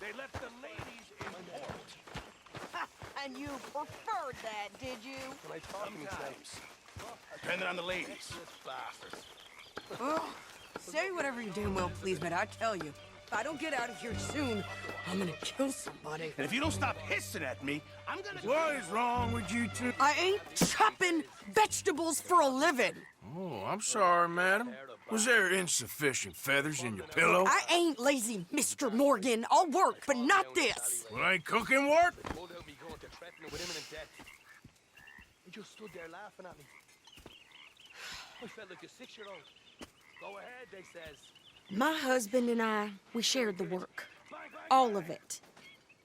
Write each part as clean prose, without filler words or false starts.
They left the ladies in port. And you preferred that, did you? Sometimes. Depending on the ladies. Bastards. Ugh. Say whatever you damn well please, but I tell you, if I don't get out of here soon, I'm gonna kill somebody. And if you don't stop hissing at me, I'm gonna... What is wrong with you two? I ain't chopping vegetables for a living. Oh, I'm sorry, madam. Was there insufficient feathers in your pillow? I ain't lazy, Mr. Morgan. I'll work, but not this. Well, ain't cooking work? He just stood there laughing at me. I felt like a 6-year-old. Go ahead, they says. My husband and I, we shared the work. All of it.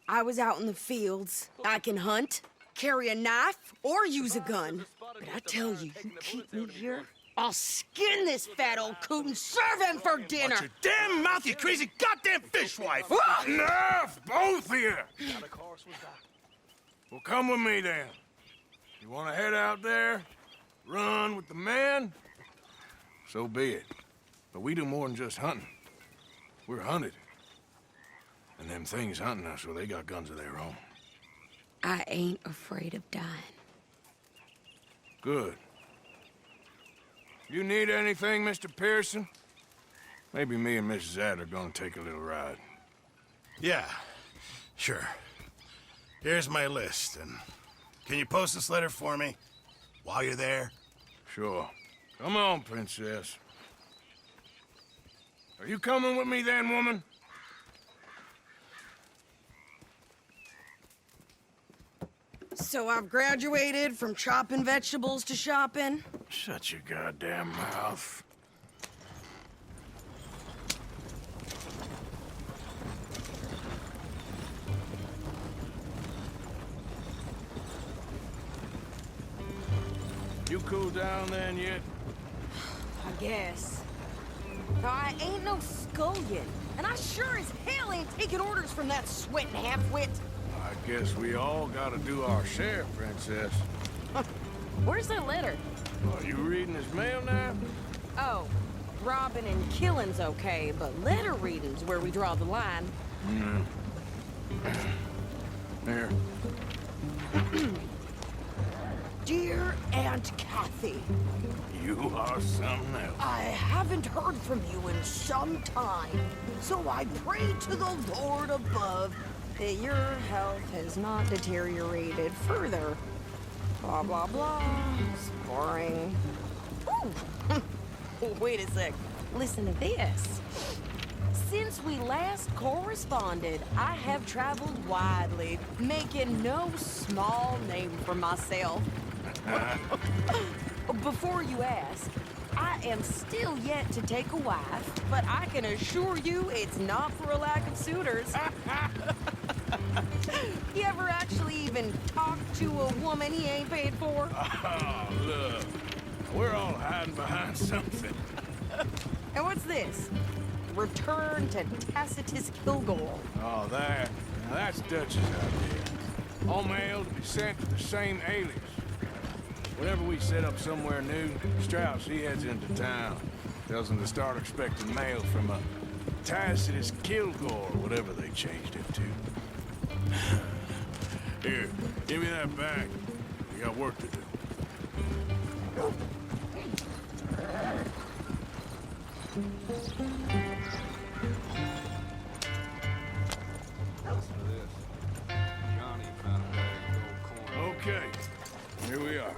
I was out in the fields. I can hunt, carry a knife, or use a gun. But I tell you, you keep me here, I'll skin this fat old coot and serve him for dinner. Watch your damn mouth, you crazy goddamn fishwife! Enough, both of you! Well, come with me, then. You want to head out there, run with the men? So be it. But we do more than just hunting. We're hunted. And them things hunting us, well, they got guns of their own. I ain't afraid of dying. Good. You need anything, Mr. Pearson? Maybe me and Mrs. Adler are gonna take a little ride. Yeah, sure. Here's my list, and can you post this letter for me while you're there? Sure. Come on, Princess. Are you coming with me then, woman? So I've graduated from chopping vegetables to shopping. Shut your goddamn mouth. You cool down then yet? I guess. No, I ain't no scullion. And I sure as hell ain't taking orders from that sweating half-wit. I guess we all gotta do our share, Princess. Where's that letter? Are you reading his mail now? Oh, robbing and killing's okay, but letter reading's where we draw the line. Here. Dear Aunt Kathy, You are something else. I haven't heard from you in some time, so I pray to the Lord above that your health has not deteriorated further. Blah, blah, blah. It's boring. Ooh. Wait a sec. Listen to this. Since we last corresponded, I have traveled widely, making no small name for myself. Before you ask, I am still yet to take a wife, but I can assure you it's not for a lack of suitors. You ever actually even talk to a woman he ain't paid for? Oh, look. We're all hiding behind something. And what's this? Return to Tacitus Kilgore. Oh, that. Now that's Dutch's idea. All mail to be sent to the same alias. Whenever we set up somewhere new, Strauss, he heads into town. Tells them to start expecting mail from a Tacitus Kilgore, whatever they changed it to. Here, give me that back. We got work to do. Okay, here we are.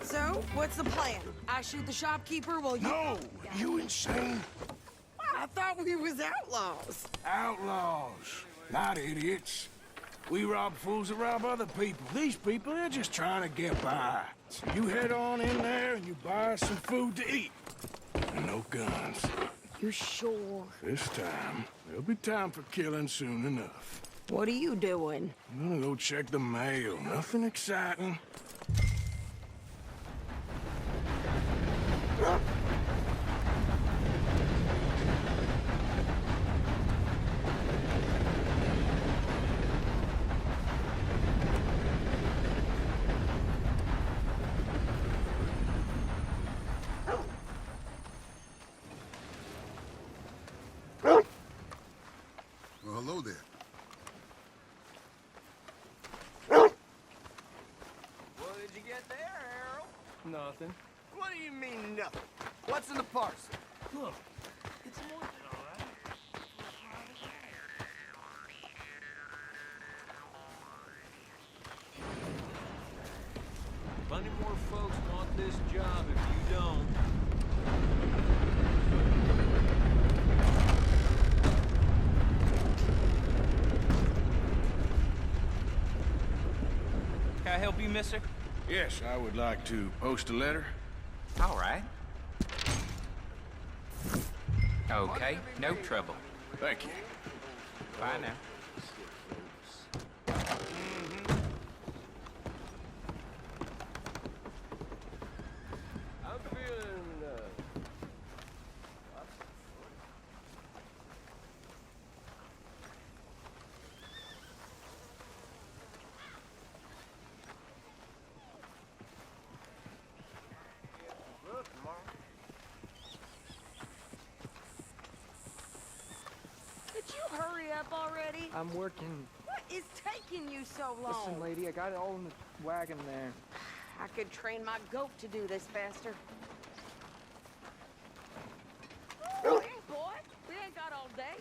So, what's the plan? I shoot the shopkeeper while you... No! You insane? I thought we was outlaws. Outlaws, not idiots. We rob fools that rob other people. These people, they're just trying to get by. So you head on in there and you buy some food to eat. And no guns. You sure? This time, there'll be time for killing soon enough. What are you doing? I'm gonna go check the mail. Nothing exciting. Well, hello there. get there, Harold? Nothing. What do you mean, nothing? What's in the parcel? Look, it's more than all right. Plenty more folks want this job if you don't. Can I help you, mister? Yes, I would like to post a letter. All right. Okay, no trouble. Thank you. Bye now. I'm feeling, Could you hurry up already? I'm working. What is taking you so long? Listen, lady, I got it all in the wagon there. I could train my goat to do this faster. Hey, boy, we ain't got all day.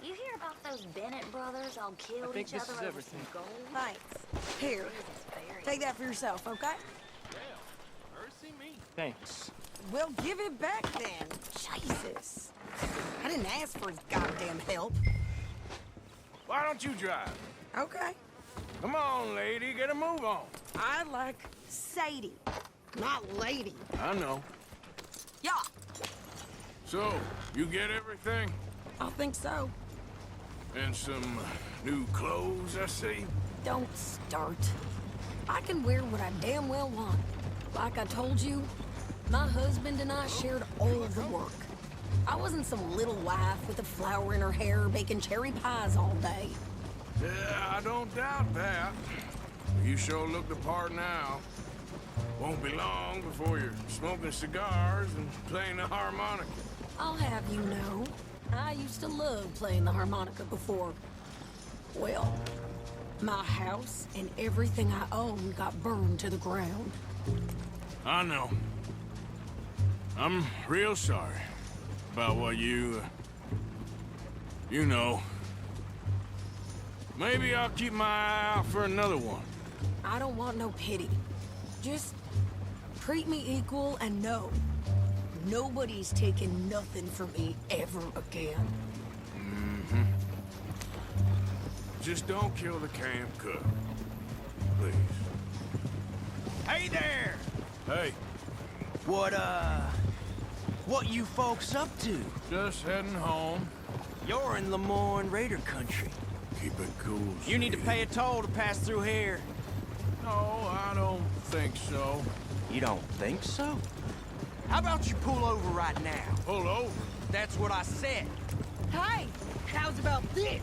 You hear about those Bennett brothers all killed think each this other is over everything. some gold? Thanks. Here, take that for yourself, okay? mercy me. Thanks. Well, give it back then. Jesus. I didn't ask for his goddamn help. Why don't you drive? Okay. Come on, lady, get a move on. I like Sadie, not lady. I know. Yeah, So, you get everything? I think so. And some new clothes, I see. Don't start. I can wear what I damn well want. Like I told you, my husband and I shared all of the work. I wasn't some little wife with a flower in her hair baking cherry pies all day. Yeah, I don't doubt that. You sure look the part now. Won't be long before you're smoking cigars and playing the harmonica. I'll have you know, I used to love playing the harmonica before. Well, my house and everything I owned got burned to the ground. I know. I'm real sorry about what you know. Maybe I'll keep my eye out for another one. I don't want no pity. Just treat me equal and know nobody's taking nothing from me ever again. Just don't kill the camp cook. Please. Hey there! Hey, What you folks up to? just heading home. You're in Lemoyne Raider country. Keep it cool. You need to sweetie. pay a toll to pass through here. No, I don't think so. You don't think so? How about you pull over right now? Pull over. That's what I said. Hey, how's about this?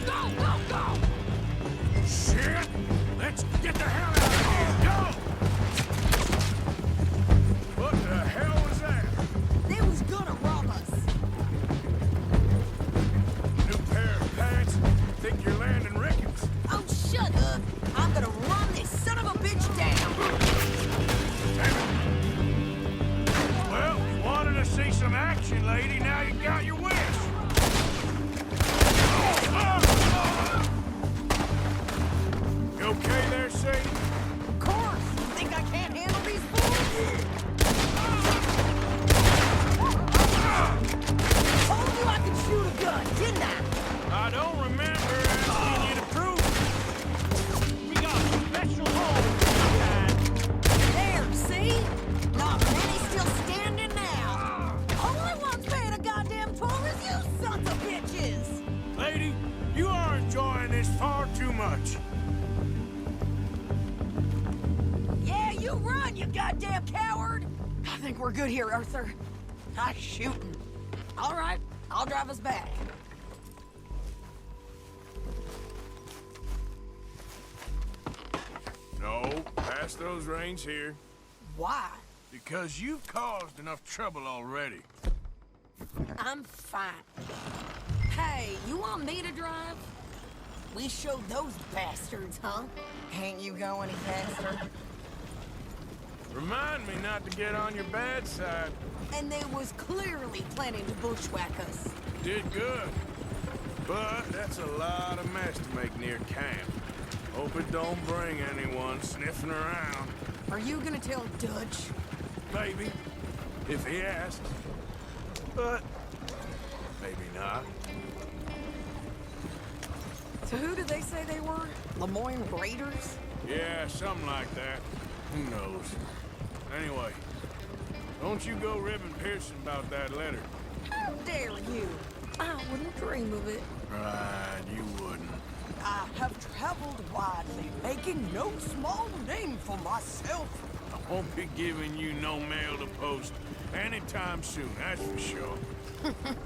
Go, go, go! Shit! Let's get the hell out of here! Go! What the hell was that? They was gonna rob us. New pair of pants? Think you're landing Ricketts? Oh, shut up. I'm gonna run this son of a bitch down. Well, you wanted to see some action, lady. Now you got your wish. You okay there, Sadie? Of course. You think I can't handle these fools? Told you I could shoot a gun, didn't I? I don't remember asking you to prove it. We got a special home. There, see? Not many still standing now. Only one's paying a goddamn toll is you sons of bitches. Lady, you are enjoying this far too much. Yeah, you run, you goddamn coward. I think we're good here, Arthur. Nice shooting. All right, I'll drive us back. No, pass those reins here. Why? Because you've caused enough trouble already. I'm fine. Hey, you want me to drive? We showed those bastards, huh? Can't you go any faster? Remind me not to get on your bad side. And they was clearly planning to bushwhack us. Did good. But that's a lot of mess to make near camp. Hope it don't bring anyone sniffing around. Are you gonna tell Dutch? Maybe, if he asks. But maybe not. So who did they say they were? Lemoyne Raiders? Yeah, something like that. Who knows? Anyway, don't you go ribbing Pearson about that letter. How dare you? I wouldn't dream of it. Right, you wouldn't. I have traveled widely, making no small name for myself. I won't be giving you no mail to post anytime soon, that's for sure.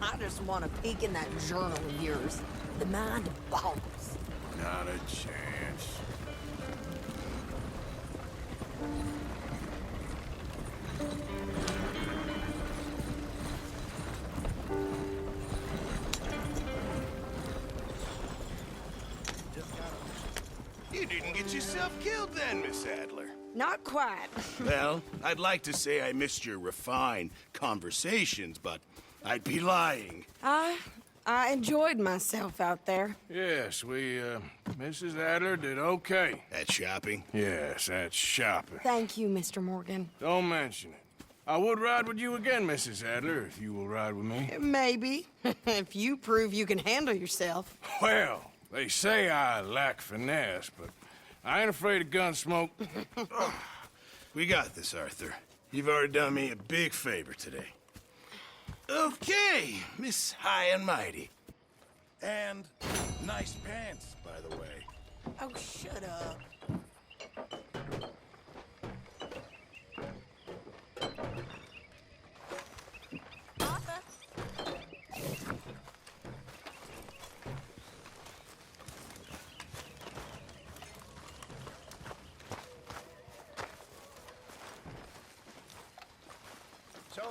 I just want to peek in that journal of yours. The mind boggles. Not a chance. You didn't get yourself killed then, Miss Adler. Not quite. Well, I'd like to say I missed your refined conversations, but I'd be lying. I enjoyed myself out there. Yes, Mrs. Adler did okay. At shopping? Yes, that's shopping. Thank you, Mr. Morgan. Don't mention it. I would ride with you again, Mrs. Adler, if you will ride with me. Maybe. If you prove you can handle yourself. Well, they say I lack finesse, but I ain't afraid of gun smoke. We got this, Arthur. You've already done me a big favor today. Okay, Miss High and Mighty. And nice pants, by the way. Oh, shut up. Arthur? So,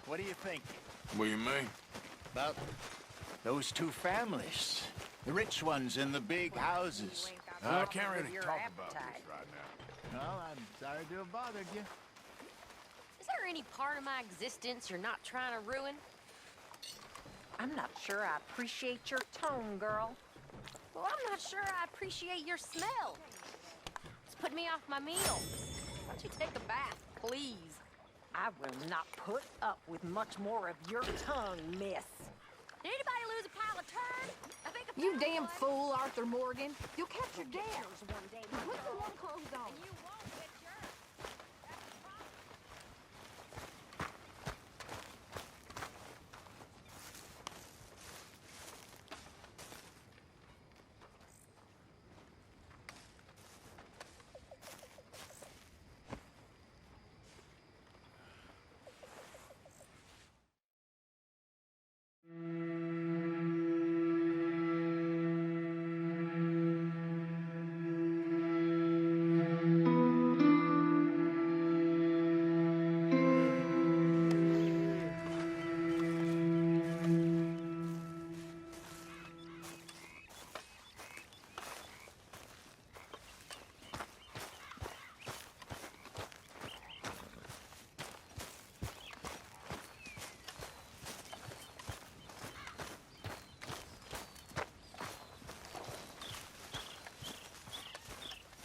what do you think What do you mean? about those two families? The rich ones in the big houses. I can't really talk about this right now. Well, I'm sorry to have bothered you. Is there any part of my existence you're not trying to ruin? I'm not sure I appreciate your tone, girl. Well, I'm not sure I appreciate your smell. It's putting me off my meal. Why don't you take a bath, please? I will not put up with much more of your tongue, miss. Did anybody lose a pile of turd? I think I You found damn one. fool, Arthur Morgan. You'll catch your death. One day, Put the warm clothes on. And you won't get yours. That's the problem.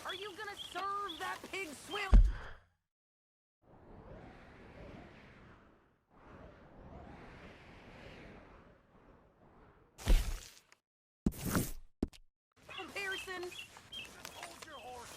Are you gonna serve that pig swill? Pearson. Hold your horse.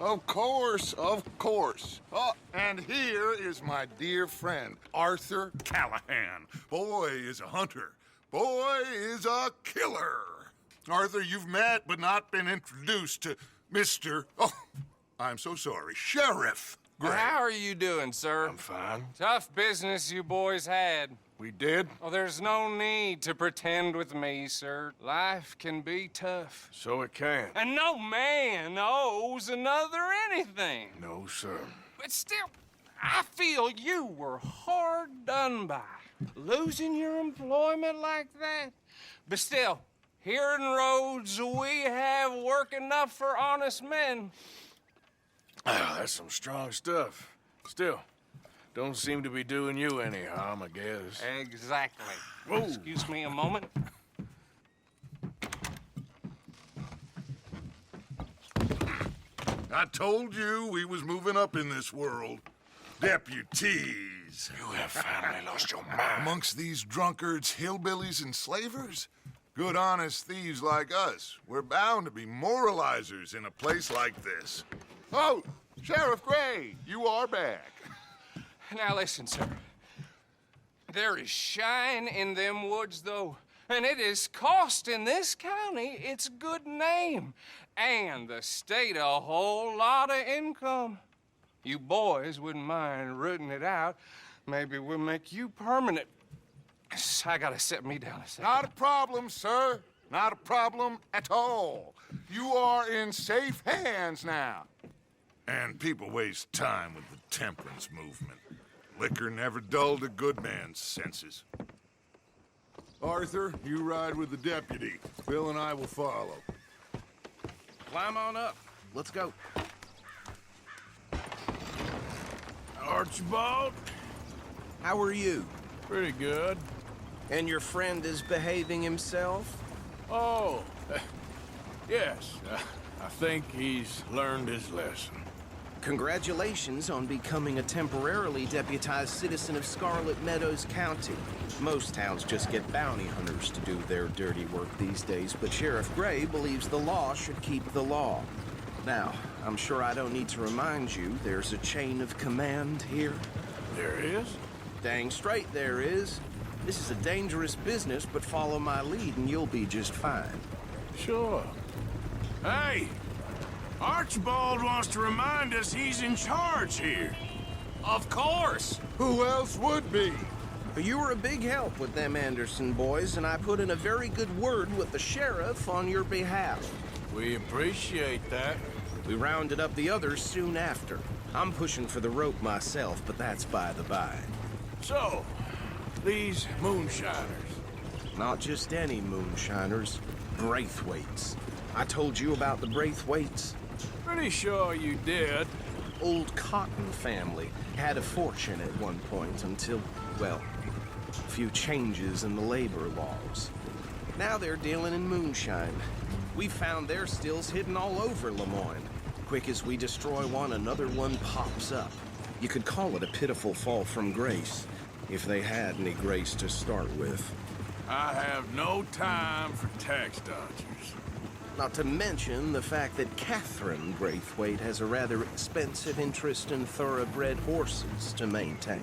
Of course, of course. Oh, and here is my dear friend, Arthur Callahan. Boy is a hunter. Boy is a killer. Arthur, you've met but not been introduced to Mr. Oh, I'm so sorry, Sheriff Gray. How are you doing, sir? I'm fine. Tough business you boys had. We did? Oh, there's no need to pretend with me, sir. Life can be tough. So it can. And no man owes another anything. No, sir. But still, I feel you were hard done by. Losing your employment like that. But still, here in Rhodes, we have work enough for honest men. Ah, that's some strong stuff. Still, don't seem to be doing you any harm, I guess. Exactly. Whoa. Excuse me a moment. I told you we was moving up in this world. Deputies. You have finally lost your mind. Amongst these drunkards, hillbillies, and slavers? Good, honest thieves like us. We're bound to be moralizers in a place like this. Oh, Sheriff Gray, you are back. Now listen, sir. There is shine in them woods, though, and it is costing this county its good name and the state a whole lot of income. You boys wouldn't mind rooting it out. Maybe we'll make you permanent. I gotta sit me down a second. Not a problem, sir. Not a problem at all. You are in safe hands now. And people waste time with the temperance movement. Liquor never dulled a good man's senses. Arthur, you ride with the deputy. Bill and I will follow. Climb on up. Let's go. Archibald? How are you? Pretty good. And your friend is behaving himself? Oh, yes. I think he's learned his lesson. Congratulations on becoming a temporarily deputized citizen of Scarlet Meadows County. Most towns just get bounty hunters to do their dirty work these days, but Sheriff Gray believes the law should keep the law. Now, I'm sure I don't need to remind you there's a chain of command here. There is? Dang straight there is. This is a dangerous business, but follow my lead and you'll be just fine. Sure. Hey! Archibald wants to remind us he's in charge here. Of course. Who else would be? You were a big help with them Anderson boys, and I put in a very good word with the sheriff on your behalf. We appreciate that. We rounded up the others soon after. I'm pushing for the rope myself, but that's by the by. So, these moonshiners. Not just any moonshiners, Braithwaites. I told you about the Braithwaites. Pretty sure you did. Old Cotton family had a fortune at one point until, well, a few changes in the labor laws. Now they're dealing in moonshine. We found their stills hidden all over Lemoyne. Quick as we destroy one, another one pops up. You could call it a pitiful fall from grace, if they had any grace to start with. I have no time for tax dodgers. Not to mention the fact that Catherine Braithwaite has a rather expensive interest in thoroughbred horses to maintain.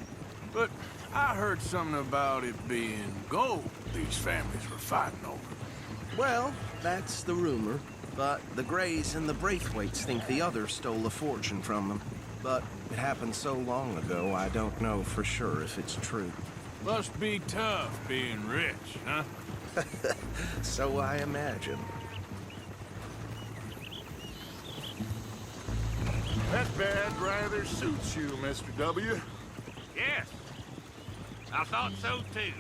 But I heard something about it being gold these families were fighting over. Well, that's the rumor. But the Grays and the Braithwaites think the other stole a fortune from them. But it happened so long ago, I don't know for sure if it's true. Must be tough being rich, huh? So I imagine. That badge rather suits you, Mr. W. Yes. I thought so, too.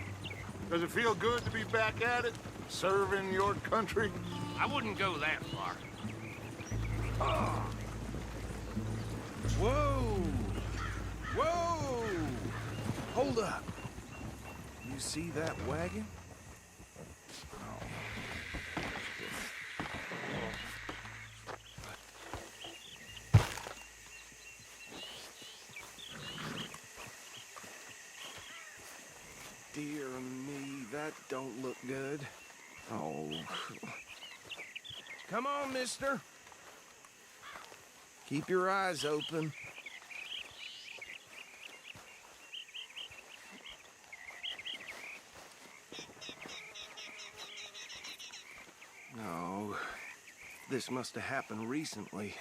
Does it feel good to be back at it? Serving your country? I wouldn't go that far. Oh. Whoa! Whoa! Hold up. You see that wagon? Dear me, that don't look good. Oh. Come on, mister. Keep your eyes open. No, this must have happened recently.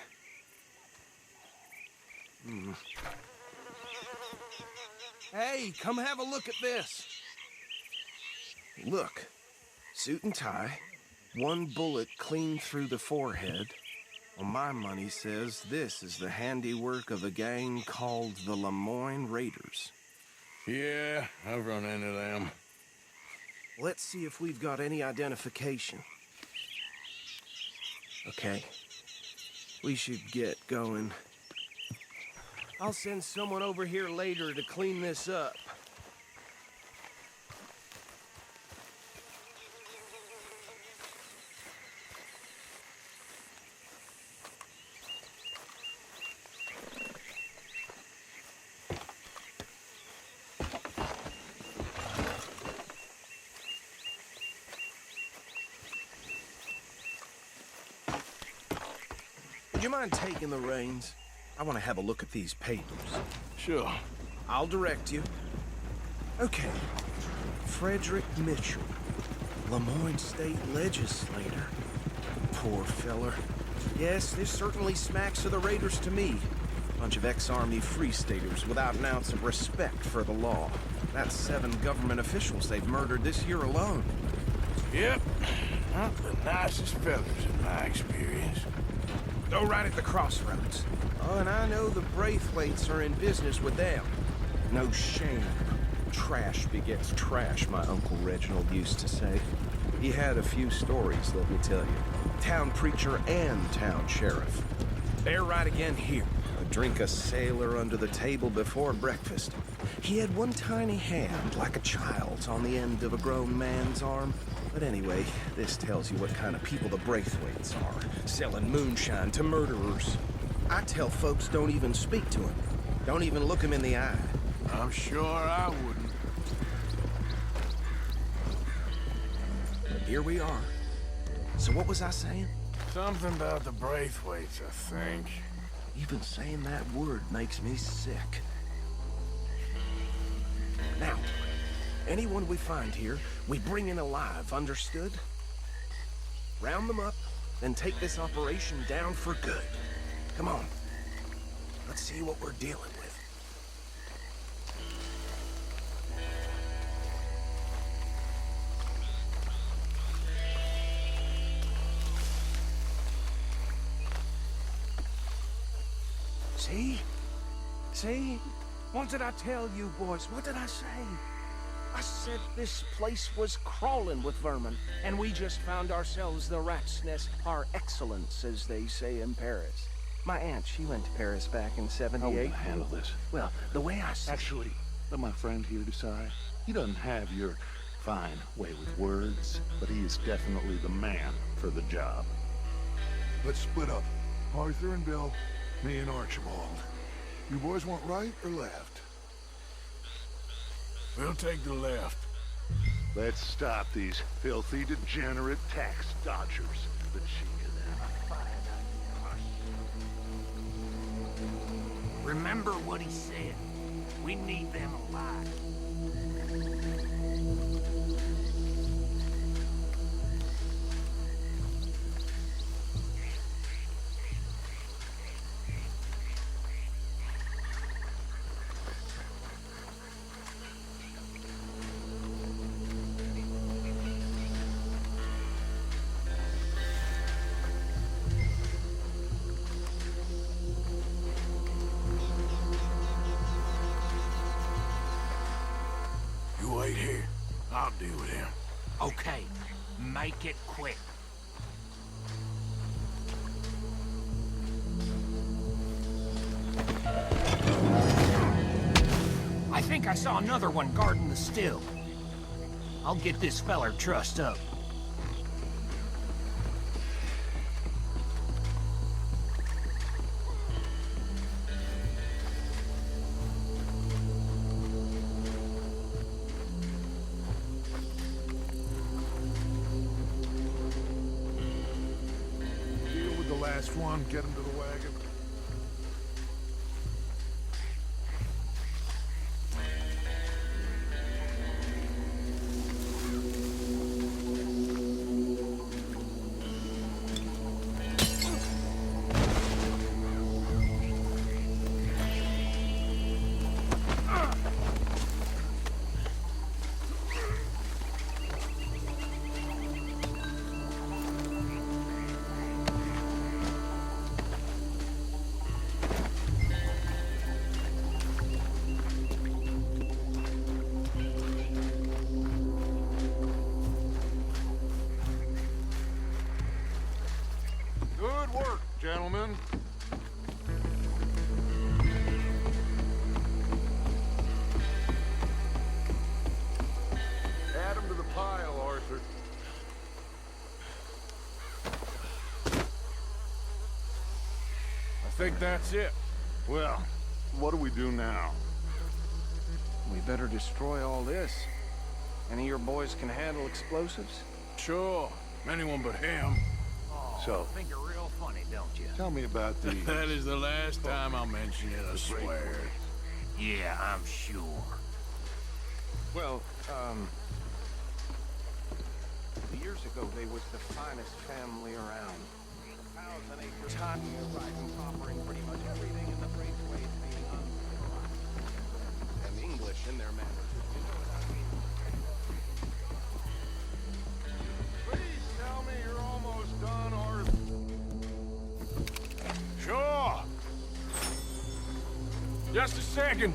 Hey, come have a look at this. Look, suit and tie, one bullet clean through the forehead. Well, my money says this is the handiwork of a gang called the Lemoyne Raiders. Yeah, I've run into them. Let's see if we've got any identification. Okay, we should get going. I'll send someone over here later to clean this up. Would you mind taking the reins? I want to have a look at these papers. Sure. I'll direct you. Okay. Frederick Mitchell, Lemoyne State Legislator. Poor feller. Yes, this certainly smacks of the Raiders to me. Bunch of ex-Army Free Staters without an ounce of respect for the law. That's 7 government officials they've murdered this year alone. Yep. Not the nicest fellas in my experience. Go right at the crossroads. Oh, and I know the Braithwaites are in business with them. No shame. Trash begets trash, my Uncle Reginald used to say. He had a few stories, let me tell you. Town preacher and town sheriff. They're right again here. A drink a sailor under the table before breakfast. He had one tiny hand, like a child's, on the end of a grown man's arm. But anyway, this tells you what kind of people the Braithwaites are. Selling moonshine to murderers. I tell folks don't even speak to him. Don't even look him in the eye. I'm sure I wouldn't. Here we are. So what was I saying? Something about the Braithwaites, I think. Even saying that word makes me sick. Now, anyone we find here, we bring in alive, understood? Round them up, then take this operation down for good. Come on. Let's see what we're dealing with. See? See? What did I tell you, boys? What did I say? I said this place was crawling with vermin, and we just found ourselves the rat's nest par excellence, as they say in Paris. My aunt, she went to Paris back in '78. How will I handle this? Well, the way I see... Actually, let my friend here decide. He doesn't have your fine way with words, but he is definitely the man for the job. Let's split up. Arthur and Bill, me and Archibald. You boys want right or left? We'll take the left. Let's stop these filthy, degenerate tax dodgers. The cheek of them. Remember what he said. We need them alive. Wait here. I'll deal with him. Okay, make it quick. I think I saw another one guarding the still. I'll get this feller trussed up. Deal with the last one, get him to the wagon. think that's it. Well, what do we do now? We better destroy all this. Any of your boys can handle explosives? Sure. Anyone but him. So, Think you're real funny, don't you? tell me about these. That is the last time I'll mention it, I swear. Yeah, I'm sure. Well, years ago, they was the finest family around. 1,000 acres, cotton, rice, and copper, and pretty much everything in the Braithwaite being uncivilized. And English in their manners. You know what I mean? Please tell me you're almost done, or... Sure. Just a second.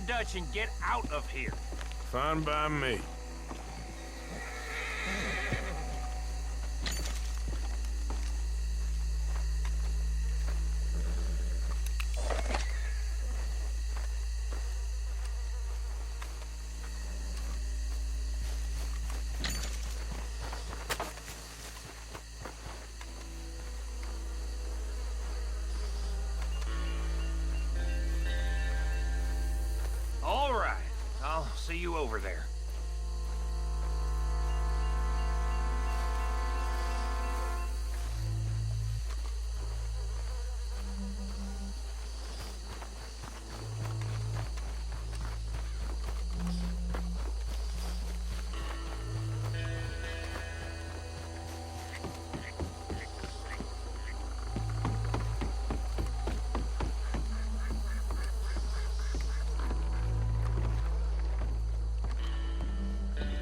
Dutch and get out of here. Fine by me. See you over there.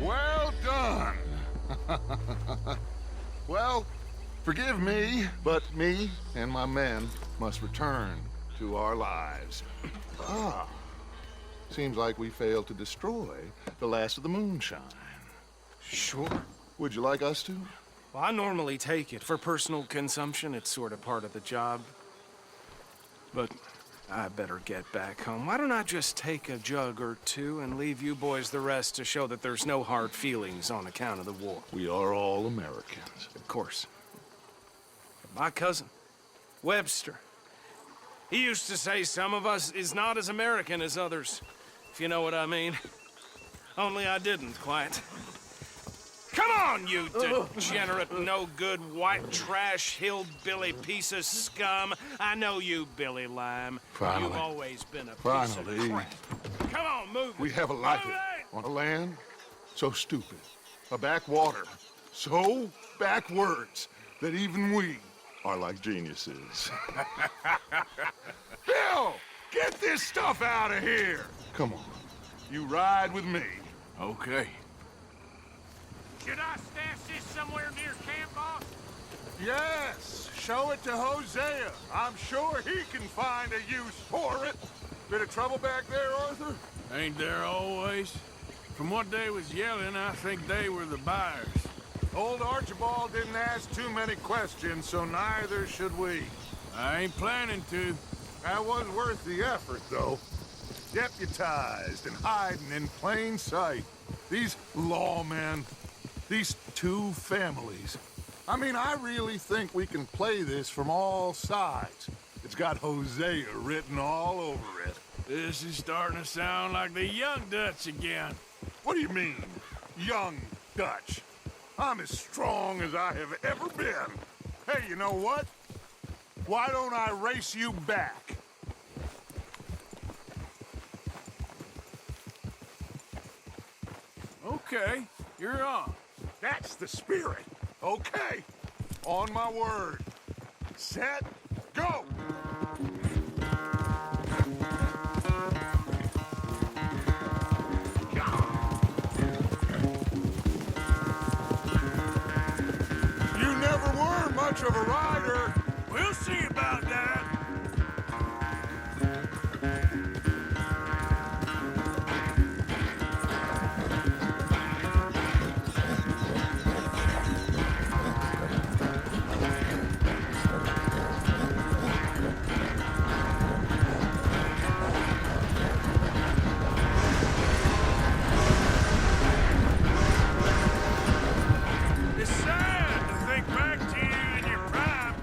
Well done. Well, forgive me, but me and my men must return to our lives. Ah, seems like we failed to destroy the last of the moonshine. Sure. Would you like us to? Well, I normally take it. For personal consumption, it's sort of part of the job. But I better get back home. Why don't I just take a jug or two and leave you boys the rest to show that there's no hard feelings on account of the war? We are all Americans. Of course. My cousin, Webster, he used to say some of us is not as American as others, if you know what I mean. Only I didn't quite. Come on, you degenerate, no-good, white trash, hillbilly piece of scum. I know you, Billy Lime. Finally. You've always been a piece Finally. of crap. Come on, move it. We have a life Move it! on a land so stupid, a backwater so backwards that even we are like geniuses. Bill, get this stuff out of here. Come on, you ride with me. Okay. Should I stash this somewhere near camp, boss? Yes, show it to Hosea. I'm sure he can find a use for it. Bit of trouble back there, Arthur? Ain't there always? From what they was yelling, I think they were the buyers. Old Archibald didn't ask too many questions, so neither should we. I ain't planning to. That was worth the effort, though. Deputized and hiding in plain sight. These lawmen, these two families. I mean, I really think we can play this from all sides. It's got Hosea written all over it. This is starting to sound like the Young Dutch again. What do you mean, young Dutch? I'm as strong as I have ever been. Hey, you know what? Why don't I race you back? Okay, you're on. That's the spirit. Okay. On my word. Set, go! You never were much of a rider. We'll see about that. It's sad to think back to you in your prime.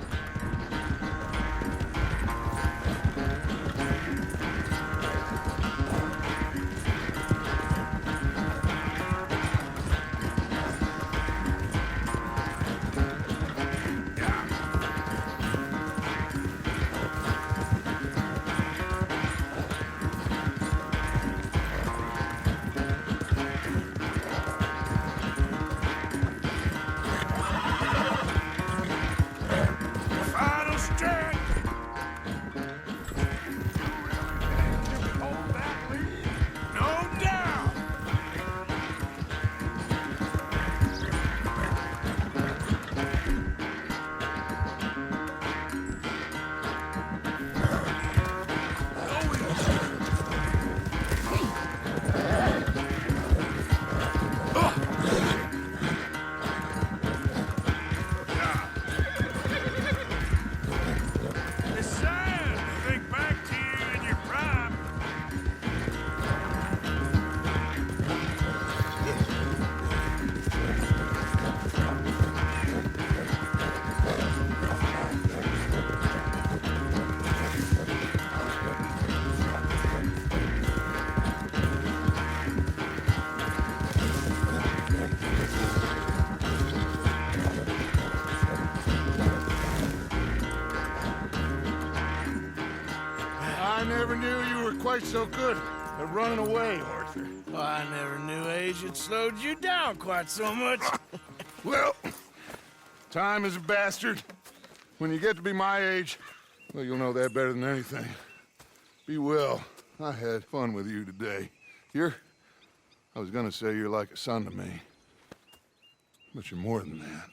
Final stretch. Hold that lead. No doubt. It's sad to think back to you in your prime. I never knew you were quite so good at running away, Arthur. Well, I never knew age had slowed you down quite so much. Well, time is a bastard. When you get to be my age, well, you'll know that better than anything. Be well. I had fun with you today. I was gonna say you're like a son to me. But you're more than that.